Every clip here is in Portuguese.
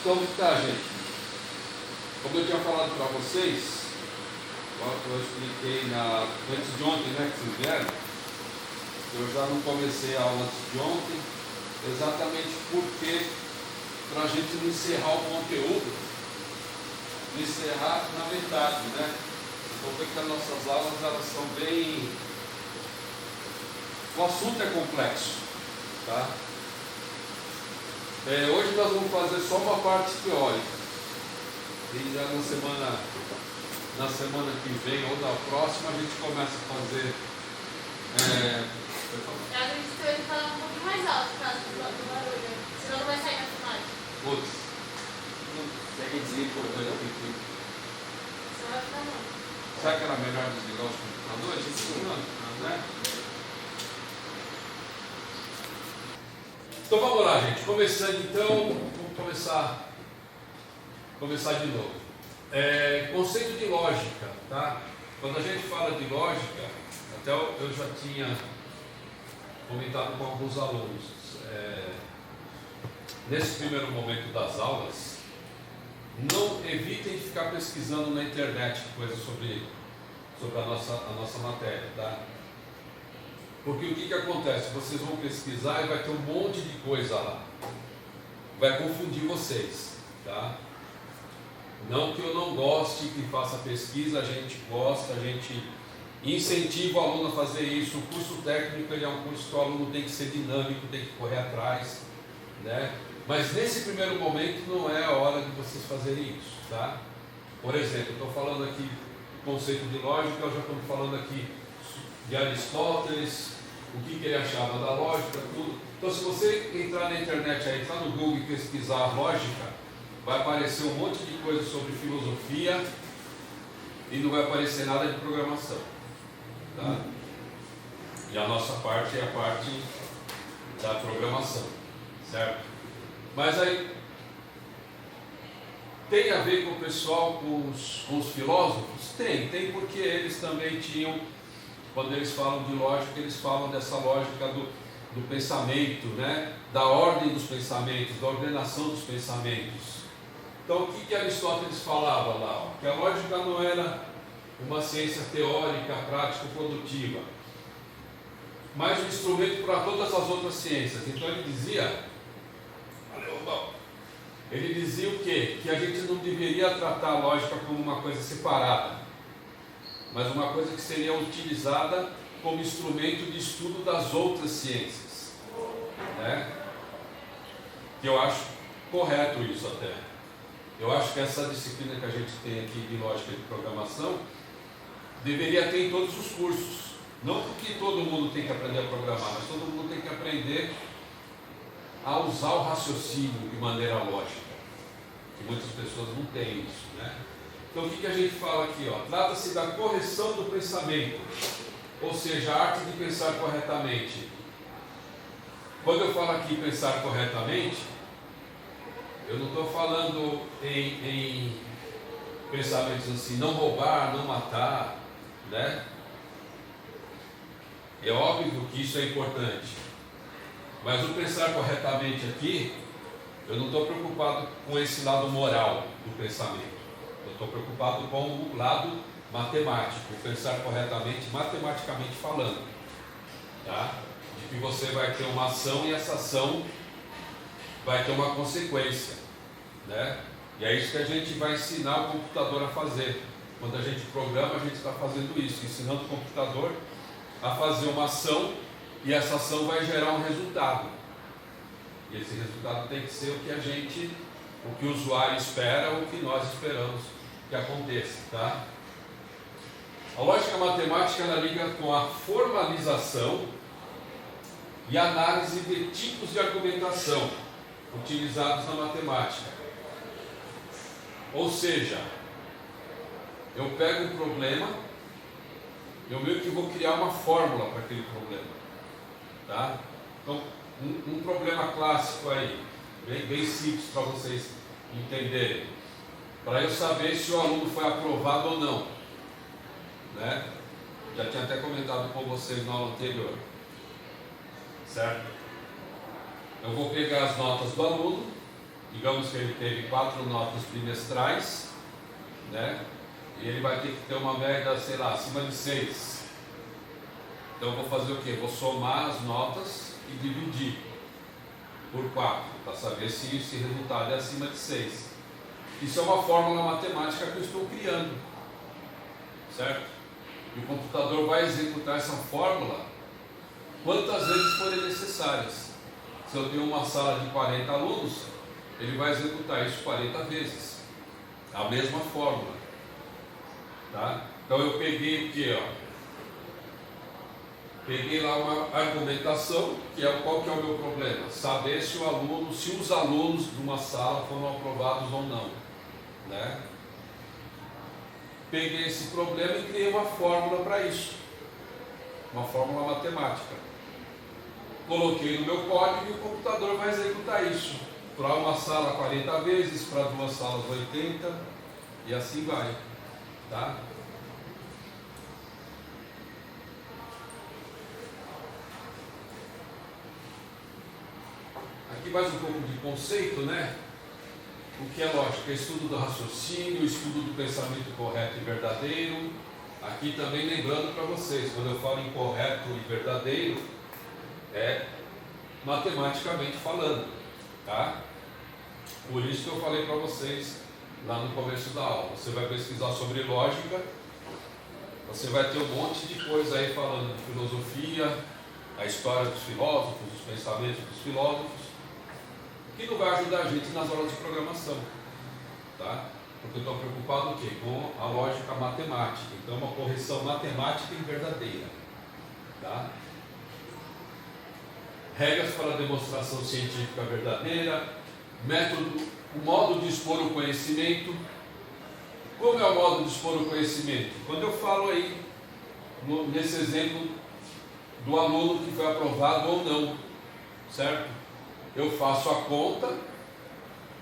Como está, gente? Como eu tinha falado para vocês, eu expliquei antes de ontem, né, que vocês vieram, eu já não comecei a aula antes de ontem, exatamente porque, para a gente não encerrar o conteúdo, encerrar na metade, né? Então, porque as nossas aulas, elas são bem... O assunto é complexo, tá? Hoje nós vamos fazer só uma parte teórica. E já na semana que vem ou na próxima a gente começa a fazer. Eu acredito que eu vou falar um pouquinho mais alto por causa do barulho. Senão não vai sair na filmagem. Putz. Segue desliga o computador aqui. Só vai ficar bom. Será que era melhor desligar os computadores? Né? Então vamos lá, gente. Começando então, vamos começar de novo. Conceito de lógica, tá? Quando a gente fala de lógica, até eu já tinha comentado com alguns alunos, nesse primeiro momento das aulas, não evitem de ficar pesquisando na internet coisas sobre a nossa matéria, tá? Porque o que acontece? Vocês vão pesquisar e vai ter um monte de coisa lá. Vai confundir vocês, tá? Não que eu não goste que faça pesquisa, a gente gosta, a gente incentiva o aluno a fazer isso. O curso técnico ele é um curso que o aluno tem que ser dinâmico, tem que correr atrás, né? Mas nesse primeiro momento não é a hora de vocês fazerem isso, tá? Por exemplo, eu estou falando aqui do conceito de lógica, eu já estou falando aqui de Aristóteles, o que ele achava da lógica, tudo. Então, se você entrar na internet, entrar no Google e pesquisar lógica, vai aparecer um monte de coisa sobre filosofia e não vai aparecer nada de programação, tá? E a nossa parte é a parte da programação, certo? Mas aí tem a ver com o pessoal, com os filósofos? Tem porque eles também tinham, quando eles falam de lógica, eles falam dessa lógica do pensamento, né? Da ordem dos pensamentos, da ordenação dos pensamentos. Então, o que Aristóteles falava lá? Que a lógica não era uma ciência teórica, prática, produtiva, mas um instrumento para todas as outras ciências. Então, ele dizia o quê? Que a gente não deveria tratar a lógica como uma coisa separada, mas uma coisa que seria utilizada como instrumento de estudo das outras ciências, né? Que eu acho correto isso até. Eu acho que essa disciplina que a gente tem aqui de lógica de programação deveria ter em todos os cursos. Não porque todo mundo tem que aprender a programar, mas todo mundo tem que aprender a usar o raciocínio de maneira lógica, que muitas pessoas não têm isso, né? Então o que a gente fala aqui? Trata-se da correção do pensamento, ou seja, a arte de pensar corretamente. Quando eu falo aqui pensar corretamente, eu não estou falando em pensamentos assim, não roubar, não matar, né? É óbvio que isso é importante, mas o pensar corretamente aqui, eu não estou preocupado com esse lado moral do pensamento. Eu estou preocupado com o lado matemático, pensar corretamente, matematicamente falando, tá? De que você vai ter uma ação e essa ação vai ter uma consequência, né? E é isso que a gente vai ensinar o computador a fazer. Quando a gente programa, a gente está fazendo isso, ensinando o computador a fazer uma ação e essa ação vai gerar um resultado. E esse resultado tem que ser o que o usuário espera, ou o que nós esperamos que aconteça, tá? A lógica matemática ela liga com a formalização e análise de tipos de argumentação utilizados na matemática. Ou seja, eu pego um problema, eu meio que vou criar uma fórmula para aquele problema, tá? Então, um problema clássico aí, bem simples para vocês entenderem, para eu saber se o aluno foi aprovado ou não, né? Já tinha até comentado com vocês na aula anterior, certo? Eu vou pegar as notas do aluno digamos que ele teve 4 notas trimestrais, né? E ele vai ter que ter uma média, sei lá, acima de 6. Então eu vou fazer o quê? Vou somar as notas e dividir por 4, para saber se esse resultado é acima de 6. Isso é uma fórmula matemática que eu estou criando, certo? E o computador vai executar essa fórmula quantas vezes forem necessárias. Se eu tenho uma sala de 40 alunos, ele vai executar isso 40 vezes, a mesma fórmula, tá? Então eu peguei o que, peguei lá uma argumentação, qual que é o meu problema? Saber se os alunos de uma sala foram aprovados ou não, né? Peguei esse problema e criei uma fórmula para isso, uma fórmula matemática. Coloquei no meu código e o computador vai executar isso. Para uma sala 40 vezes, para 2 salas 80, e assim vai, tá? Aqui mais um pouco de conceito, né? O que é lógico? É estudo do raciocínio, estudo do pensamento correto e verdadeiro. Aqui também lembrando para vocês, quando eu falo em correto e verdadeiro, é matematicamente falando, tá? Por isso que eu falei para vocês lá no começo da aula. Você vai pesquisar sobre lógica, você vai ter um monte de coisa aí falando de filosofia, a história dos filósofos, os pensamentos dos filósofos, que não vai ajudar a gente nas aulas de programação, tá? Porque eu estou preocupado o quê? Com a lógica matemática. Então, uma correção matemática e verdadeira, tá? Regras para a demonstração científica verdadeira, método, o modo de expor o conhecimento. Como é o modo de expor o conhecimento? Quando eu falo aí, nesse exemplo do aluno que foi aprovado ou não, certo? Eu faço a conta,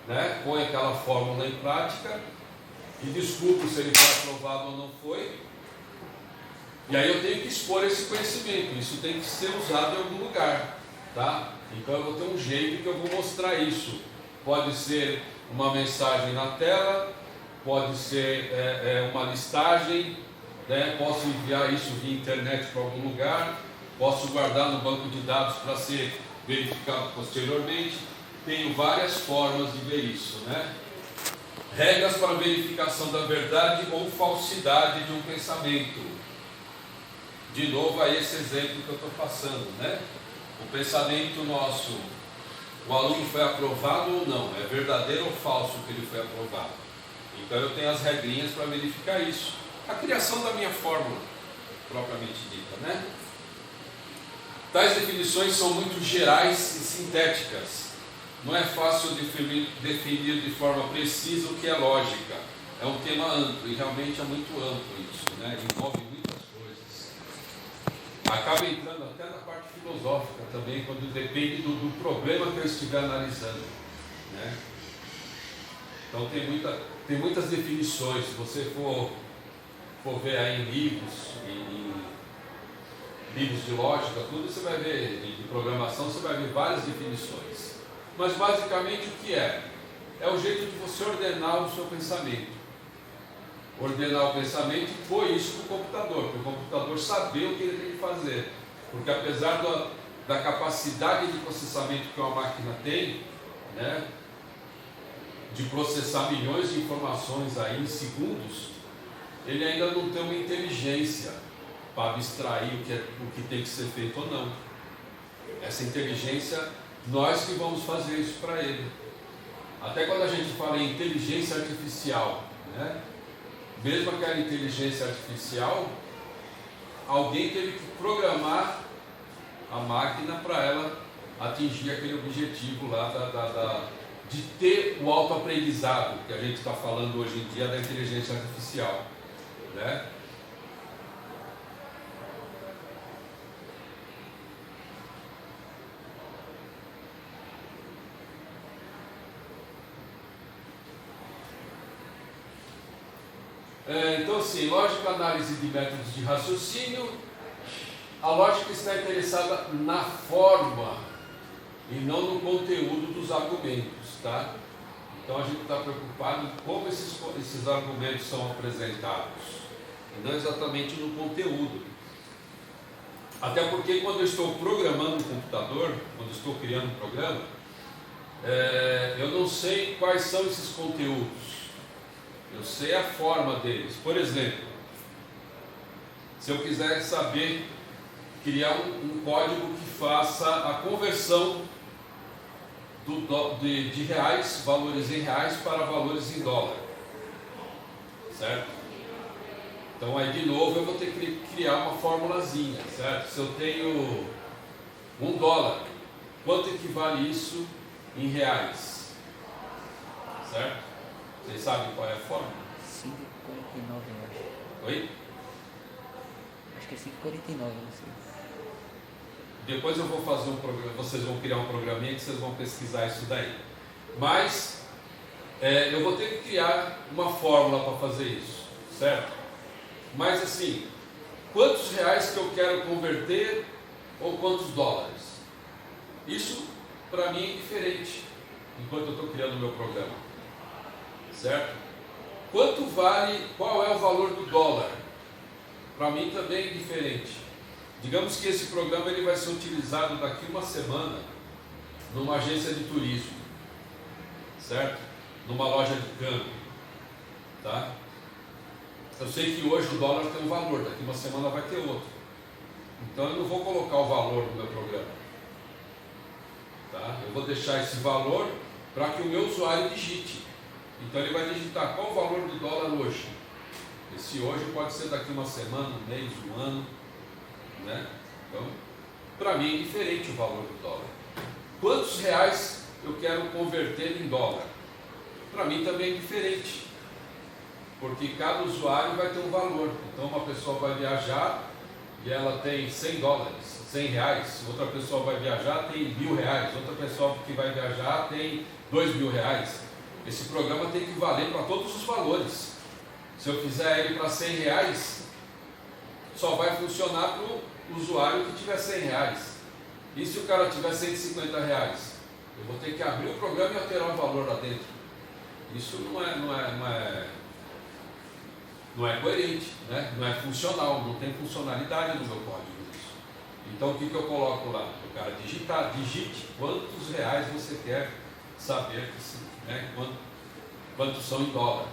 né, põe aquela fórmula em prática e descubro se ele foi aprovado ou não foi. E aí eu tenho que expor esse conhecimento, isso tem que ser usado em algum lugar, tá? Então eu vou ter um jeito que eu vou mostrar isso. Pode ser uma mensagem na tela, pode ser uma listagem, né? Posso enviar isso via internet para algum lugar, posso guardar no banco de dados para ser verificado posteriormente. Tenho várias formas de ver isso, né? Regras para verificação da verdade ou falsidade de um pensamento. De novo, aí esse exemplo que eu estou passando, né? O pensamento nosso, o aluno foi aprovado ou não? É verdadeiro ou falso que ele foi aprovado? Então eu tenho as regrinhas para verificar isso. A criação da minha fórmula, propriamente dita, né? Tais definições são muito gerais e sintéticas. Não é fácil definir de forma precisa o que é lógica. É um tema amplo e realmente é muito amplo isso, né? Envolve muitas coisas. Acaba entrando até na parte filosófica também, quando depende do problema que eu estiver analisando, né? Então tem muitas definições. Se você for ver aí em livros de lógica, tudo você vai ver, de programação, você vai ver várias definições. Mas basicamente o que é? É o jeito de você ordenar o seu pensamento. Ordenar o pensamento e pôr isso para o computador, para o computador saber o que ele tem que fazer. Porque apesar da capacidade de processamento que uma máquina tem, né, de processar milhões de informações aí em segundos, ele ainda não tem uma inteligência para abstrair o que tem que ser feito ou não. Essa inteligência, nós que vamos fazer isso para ele. Até quando a gente fala em inteligência artificial, né? Mesmo aquela inteligência artificial, alguém teve que programar a máquina para ela atingir aquele objetivo lá de ter o autoaprendizado que a gente está falando hoje em dia da inteligência artificial, né? Então assim, lógica, análise de métodos de raciocínio. A lógica está interessada na forma e não no conteúdo dos argumentos, tá? Então a gente está preocupado em como esses argumentos são apresentados, e não exatamente no conteúdo. Até porque quando eu estou programando um computador, quando eu estou criando um programa, eu não sei quais são esses conteúdos, eu sei a forma deles. Por exemplo, se eu quiser saber criar um código que faça a conversão de reais, valores em reais, para valores em dólar, certo? Então aí de novo eu vou ter que criar uma formulazinha, certo? Se eu tenho $1, quanto equivale isso em reais, certo? Vocês sabem qual é a fórmula? 5,49, eu acho. Oi? Acho que é 5,49, não sei. Depois eu vou fazer um programa, vocês vão criar um programinha que vocês vão pesquisar isso daí. Mas eu vou ter que criar uma fórmula para fazer isso, certo? Mas assim, quantos reais que eu quero converter ou quantos dólares? Isso para mim é diferente enquanto eu estou criando o meu programa, certo? Quanto vale, qual é o valor do dólar? Para mim também é diferente. Digamos que esse programa ele vai ser utilizado daqui uma semana numa agência de turismo, certo? Numa loja de câmbio, tá? Eu sei que hoje o dólar tem um valor, daqui uma semana vai ter outro. Então eu não vou colocar o valor no meu programa, tá? Eu vou deixar esse valor para que o meu usuário digite. Então ele vai digitar qual o valor do dólar hoje. Esse hoje pode ser daqui uma semana, um mês, um ano, né? Então, para mim é diferente o valor do dólar. Quantos reais eu quero converter em dólar? Para mim também é diferente, porque cada usuário vai ter um valor. Então uma pessoa vai viajar e ela tem $100, R$100. Outra pessoa vai viajar tem R$1.000. Outra pessoa que vai viajar tem R$2.000. Esse programa tem que valer para todos os valores. Se eu fizer ele para R$100, só vai funcionar para o usuário que tiver R$100. E se o cara tiver R$150? Eu vou ter que abrir o programa e alterar o valor lá dentro. Isso não é coerente, né? Não é funcional, não tem funcionalidade no meu código isso. Então o que eu coloco lá? O cara digite quantos reais você quer saber, né? Quantos são em dólar.